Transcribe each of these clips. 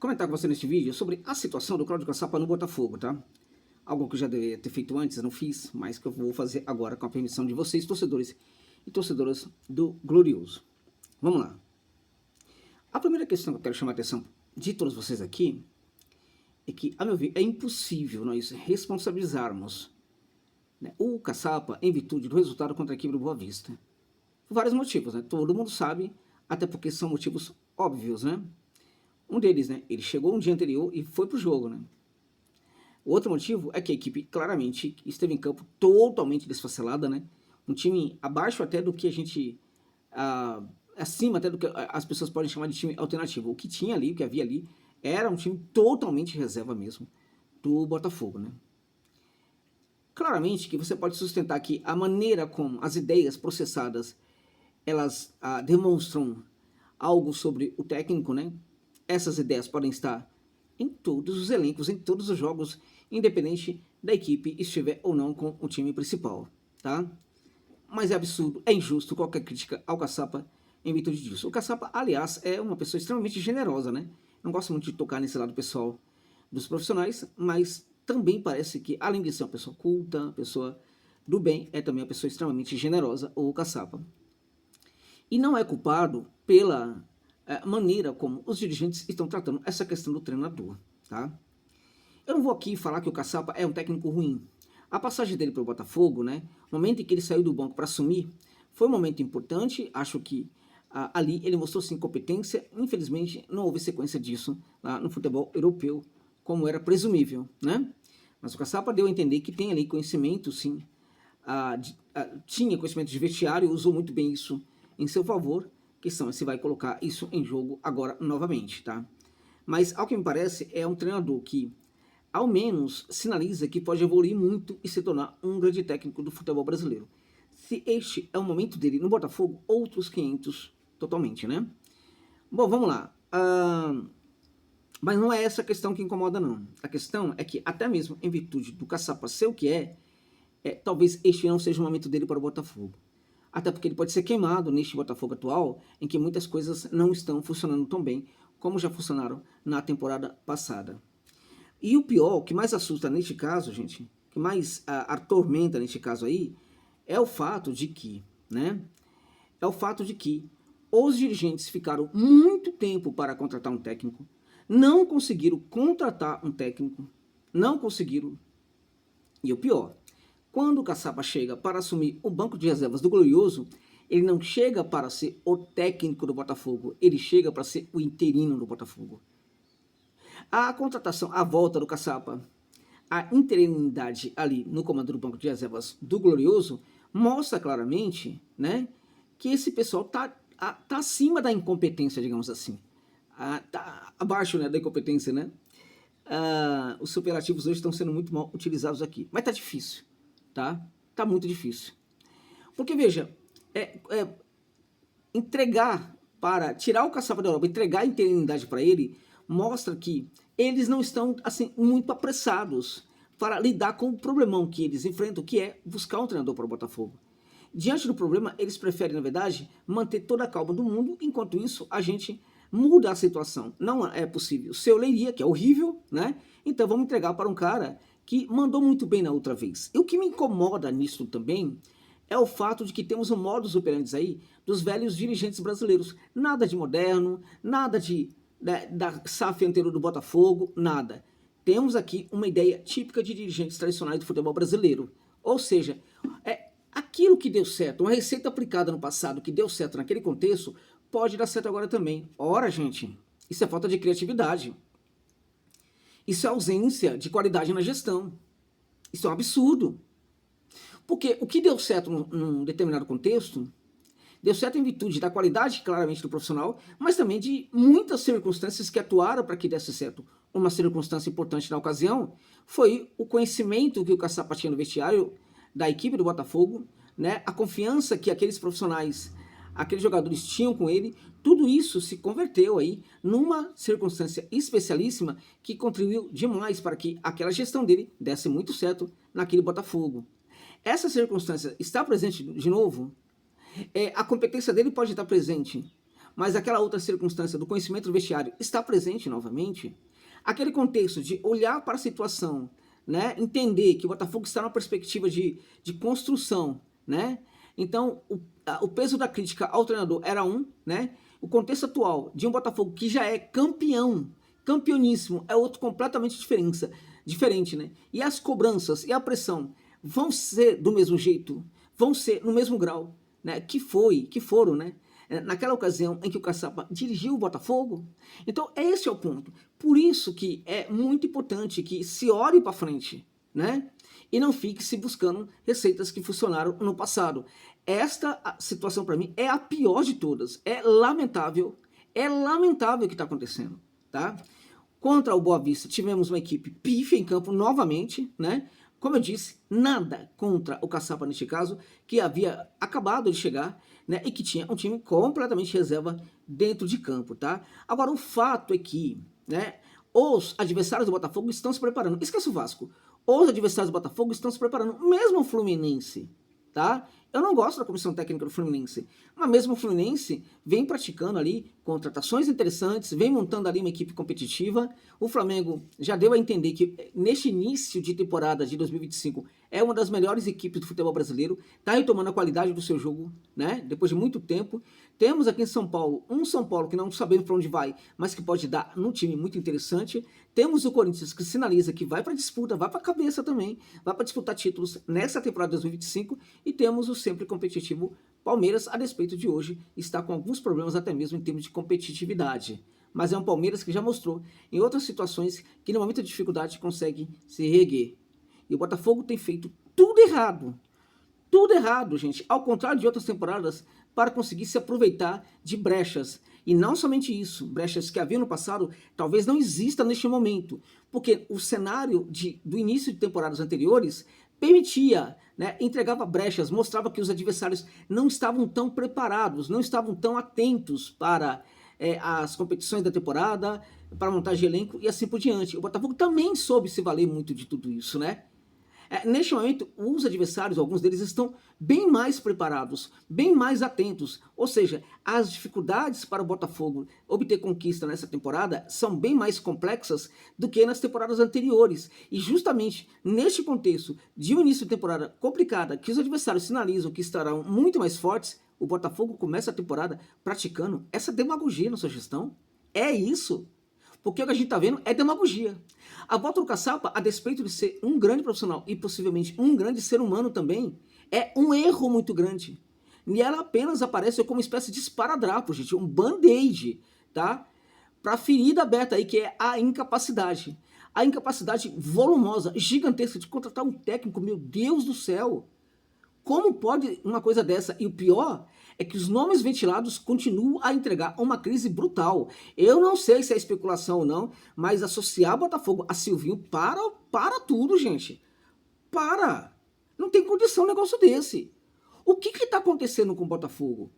comentar com você neste vídeo sobre a situação do Cláudio Caçapa no Botafogo, tá? Algo que eu já deveria ter feito antes, não fiz, mas que eu vou fazer agora com a permissão de vocês, torcedores e torcedoras do Glorioso. Vamos lá. A primeira questão que eu quero chamar a atenção de todos vocês aqui é que, a meu ver, é impossível nós responsabilizarmos, né, o Caçapa em virtude do resultado contra a equipe do Boa Vista. Por vários motivos, né? Todo mundo sabe, até porque são motivos óbvios, né? Um deles, né? Ele chegou um dia anterior e foi pro jogo, né? O outro motivo é que a equipe claramente esteve em campo totalmente desfacelada, né? Um time abaixo até do que a gente... acima até do que as pessoas podem chamar de time alternativo. O que tinha ali, o que havia ali, era um time totalmente reserva mesmo do Botafogo, né? Claramente que você pode sustentar que a maneira como as ideias processadas, elas demonstram algo sobre o técnico, né? Essas ideias podem estar em todos os elencos, em todos os jogos, independente da equipe estiver ou não com o time principal, tá? Mas é absurdo, é injusto qualquer crítica ao Caçapa em virtude disso. O Caçapa, aliás, é uma pessoa extremamente generosa, né? Não gosto muito de tocar nesse lado pessoal dos profissionais, mas também parece que, além de ser uma pessoa culta, uma pessoa do bem, é também uma pessoa extremamente generosa, o Caçapa. E não é culpado pela maneira como os dirigentes estão tratando essa questão do treinador, tá? Eu não vou aqui falar que o Caçapa é um técnico ruim. A passagem dele para o Botafogo, né, o momento em que ele saiu do banco para assumir, foi um momento importante. Acho que ali ele mostrou sim competência. Infelizmente não houve sequência disso lá no futebol europeu, como era presumível, né? Mas o Caçapa deu a entender que tem ali conhecimento, sim, tinha conhecimento de vestiário, usou muito bem isso em seu favor. A questão é se vai colocar isso em jogo agora novamente, tá? Mas, ao que me parece, é um treinador que, ao menos, sinaliza que pode evoluir muito e se tornar um grande técnico do futebol brasileiro. Se este é o momento dele no Botafogo, outros 500 totalmente, né? Bom, vamos lá. Mas não é essa a questão que incomoda, não. A questão é que, até mesmo em virtude do Caçapa ser o que talvez este não seja o momento dele para o Botafogo. Até porque ele pode ser queimado neste Botafogo atual, em que muitas coisas não estão funcionando tão bem como já funcionaram na temporada passada. E o pior, o que mais assusta neste caso, gente, o que mais atormenta neste caso aí, é o fato de que, né, os dirigentes ficaram muito tempo para contratar um técnico, não conseguiram contratar um técnico, não conseguiram, e o pior, quando o Caçapa chega para assumir o banco de reservas do Glorioso, ele não chega para ser o técnico do Botafogo, ele chega para ser o interino do Botafogo. A contratação, a volta do Caçapa, a interinidade ali no comando do banco de reservas do Glorioso, mostra claramente, né, que esse pessoal tá acima da incompetência, digamos assim. Tá abaixo, né, da incompetência, né? Os superlativos hoje estão sendo muito mal utilizados aqui. Mas tá difícil. Tá muito difícil. Porque, veja, tirar o Caçapa da Europa, entregar a interinidade para ele, mostra que eles não estão, assim, muito apressados para lidar com o problemão que eles enfrentam, que é buscar um treinador para o Botafogo. Diante do problema, eles preferem, na verdade, manter toda a calma do mundo. Enquanto isso, a gente muda a situação. Não é possível ser Leiria, que é horrível, né? Então vamos entregar para um cara que mandou muito bem na outra vez. E o que me incomoda nisso também é o fato de que temos um modus operandi aí dos velhos dirigentes brasileiros. Nada de moderno, nada da SAF anterior do Botafogo, nada. Temos aqui uma ideia típica de dirigentes tradicionais do futebol brasileiro. Ou seja, aquilo que deu certo, uma receita aplicada no passado que deu certo naquele contexto, pode dar certo agora também. Ora, gente, isso é falta de criatividade. Isso é ausência de qualidade na gestão. Isso é um absurdo. Porque o que deu certo num determinado contexto, deu certo em virtude da qualidade, claramente, do profissional, mas também de muitas circunstâncias que atuaram para que desse certo. Uma circunstância importante na ocasião foi o conhecimento que o Caçapa tinha no vestiário da equipe do Botafogo, né? A confiança que aqueles profissionais, aqueles jogadores tinham com ele. Tudo isso se converteu aí numa circunstância especialíssima que contribuiu demais para que aquela gestão dele desse muito certo naquele Botafogo. Essa circunstância está presente de novo? A competência dele pode estar presente, mas aquela outra circunstância do conhecimento do vestiário está presente novamente, aquele contexto de olhar para a situação, né, entender que o Botafogo está numa perspectiva de construção, né, então o peso da crítica ao treinador era né, o contexto atual de um Botafogo que já é campeoníssimo, é outro completamente diferente, né, e as cobranças e a pressão vão ser do mesmo jeito, vão ser no mesmo grau, né, que foram, né, naquela ocasião em que o Caçapa dirigiu o Botafogo. Então, esse é o ponto. Por isso que é muito importante que se olhe para frente, né? E não fique se buscando receitas que funcionaram no passado. Esta situação, para mim, é a pior de todas. É lamentável o que está acontecendo, tá? Contra o Boa Vista, tivemos uma equipe pífia em campo novamente, né? Como eu disse, nada contra o Caçapa neste caso, que havia acabado de chegar, né, e que tinha um time completamente reserva dentro de campo, tá? Agora, o fato é que, né, os adversários do Botafogo estão se preparando. Esquece o Vasco. Os adversários do Botafogo estão se preparando, mesmo o Fluminense, tá? Eu não gosto da comissão técnica do Fluminense, mas mesmo o Fluminense vem praticando ali contratações interessantes, vem montando ali uma equipe competitiva. O Flamengo já deu a entender que neste início de temporada de 2025 é uma das melhores equipes do futebol brasileiro, está retomando a qualidade do seu jogo, né? Depois de muito tempo. Temos aqui em São Paulo, um São Paulo que não sabemos para onde vai, mas que pode dar num time muito interessante. Temos o Corinthians que sinaliza que vai para disputa, vai para a cabeça também, vai para disputar títulos nessa temporada de 2025. E temos o sempre competitivo Palmeiras, a despeito de hoje estar com alguns problemas até mesmo em termos de competitividade. Mas é um Palmeiras que já mostrou em outras situações que no momento de dificuldade consegue se reerguer. E o Botafogo tem feito tudo errado, gente, ao contrário de outras temporadas, para conseguir se aproveitar de brechas. E não somente isso, brechas que havia no passado, talvez não exista neste momento, porque o cenário do início de temporadas anteriores permitia, né, entregava brechas, mostrava que os adversários não estavam tão preparados, não estavam tão atentos para as competições da temporada, para montagem de elenco e assim por diante. O Botafogo também soube se valer muito de tudo isso, né? Neste momento, os adversários, alguns deles, estão bem mais preparados, bem mais atentos. Ou seja, as dificuldades para o Botafogo obter conquista nessa temporada são bem mais complexas do que nas temporadas anteriores. E justamente neste contexto de um início de temporada complicada, que os adversários sinalizam que estarão muito mais fortes, o Botafogo começa a temporada praticando essa demagogia na sua gestão. É isso. Porque o que a gente está vendo é demagogia. A volta do Caçapa, a despeito de ser um grande profissional e possivelmente um grande ser humano também, é um erro muito grande. E ela apenas aparece como uma espécie de esparadrapo, gente, um band-aid, tá? Para a ferida aberta aí, que é a incapacidade. A incapacidade volumosa, gigantesca de contratar um técnico, meu Deus do céu. Como pode uma coisa dessa? E o pior é que os nomes ventilados continuam a entregar uma crise brutal. Eu não sei se é especulação ou não, mas associar Botafogo a Silvinho para tudo, gente. Para! Não tem condição um negócio desse. O que está acontecendo com o Botafogo?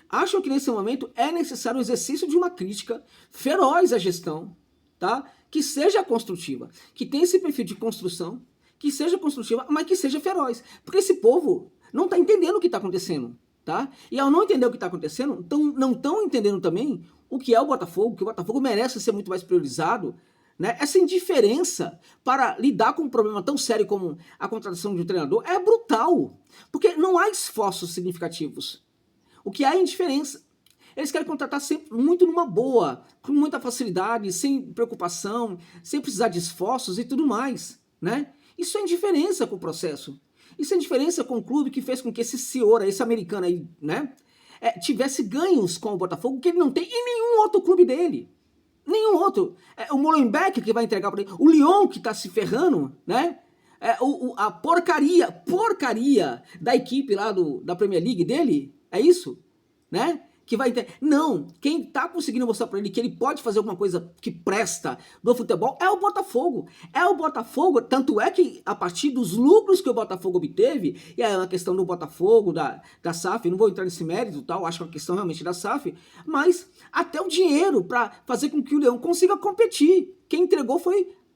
Acho que nesse momento é necessário o exercício de uma crítica feroz à gestão, tá? Que seja construtiva, que tenha esse perfil de construção, que seja construtiva, mas que seja feroz. Porque esse povo não está entendendo o que está acontecendo, tá? E ao não entender o que está acontecendo, não estão entendendo também o que é o Botafogo, que o Botafogo merece ser muito mais priorizado, né? Essa indiferença para lidar com um problema tão sério como a contratação de um treinador é brutal, porque não há esforços significativos. O que há é indiferença. Eles querem contratar sempre muito numa boa, com muita facilidade, sem preocupação, sem precisar de esforços e tudo mais, né? Isso é indiferença com o processo. Isso é indiferença com o clube que fez com que esse senhor, esse americano aí, né, tivesse ganhos com o Botafogo que ele não tem em nenhum outro clube dele. Nenhum outro. O Molenbeek que vai entregar para ele. O Lyon que está se ferrando, né? A porcaria da equipe lá da Premier League dele, é isso? Né? Que vai ter... Não, quem tá conseguindo mostrar para ele que ele pode fazer alguma coisa que presta do futebol é o Botafogo. É o Botafogo, tanto é que a partir dos lucros que o Botafogo obteve, e é uma questão do Botafogo, da SAF, não vou entrar nesse mérito, tal, acho que é uma questão realmente da SAF, mas até o dinheiro para fazer com que o Leão consiga competir. Quem entregou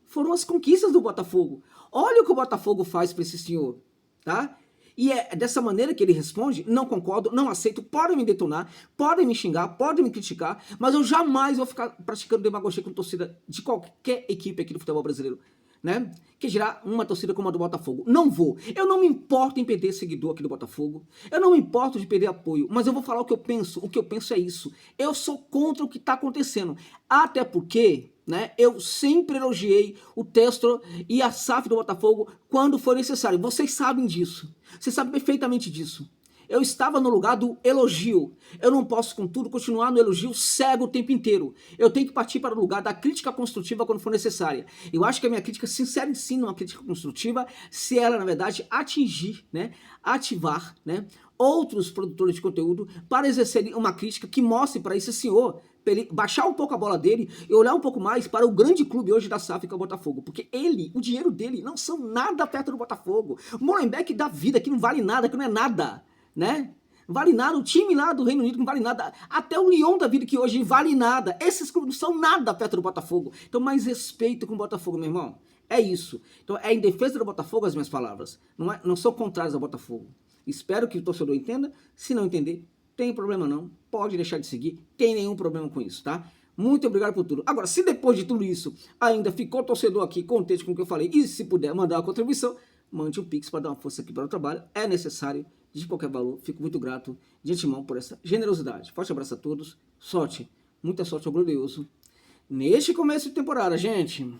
foram as conquistas do Botafogo. Olha o que o Botafogo faz para esse senhor, tá? E é dessa maneira que ele responde: não concordo, não aceito, podem me detonar, podem me xingar, podem me criticar, mas eu jamais vou ficar praticando demagogia com torcida de qualquer equipe aqui do futebol brasileiro, né? Que dirá uma torcida como a do Botafogo. Não vou. Eu não me importo em perder seguidor aqui do Botafogo. Eu não me importo de perder apoio, mas eu vou falar o que eu penso. O que eu penso é isso. Eu sou contra o que está acontecendo. Até porque, né, eu sempre elogiei o Textor e a SAF do Botafogo quando foi necessário. Vocês sabem disso. Vocês sabem perfeitamente disso. Eu estava no lugar do elogio. Eu não posso, contudo, continuar no elogio cego o tempo inteiro. Eu tenho que partir para o lugar da crítica construtiva quando for necessária. Eu acho que a minha crítica se insere sim numa crítica construtiva se ela, na verdade, atingir, né, ativar, né, outros produtores de conteúdo para exercerem uma crítica que mostre para esse senhor, para ele baixar um pouco a bola dele e olhar um pouco mais para o grande clube hoje da SAF, que é o Botafogo. Porque ele, o dinheiro dele, não são nada perto do Botafogo. O Molenbeek da vida, que não vale nada, que não é nada, né? Não vale nada, o time lá do Reino Unido não vale nada, até o Lyon da vida que hoje vale nada, esses clubes não são nada perto do Botafogo. Então mais respeito com o Botafogo, meu irmão, é isso. Então é em defesa do Botafogo as minhas palavras, não são contrárias ao Botafogo. Espero que o torcedor entenda. Se não entender, tem problema não, pode deixar de seguir, tem nenhum problema com isso, tá? Muito obrigado por tudo. Agora, se depois de tudo isso ainda ficou torcedor aqui contente com o que eu falei, e se puder mandar uma contribuição, mande um Pix para dar uma força aqui para o trabalho, é necessário, de qualquer valor. Fico muito grato de antemão por essa generosidade. Forte abraço a todos, sorte, muita sorte ao glorioso neste começo de temporada, gente.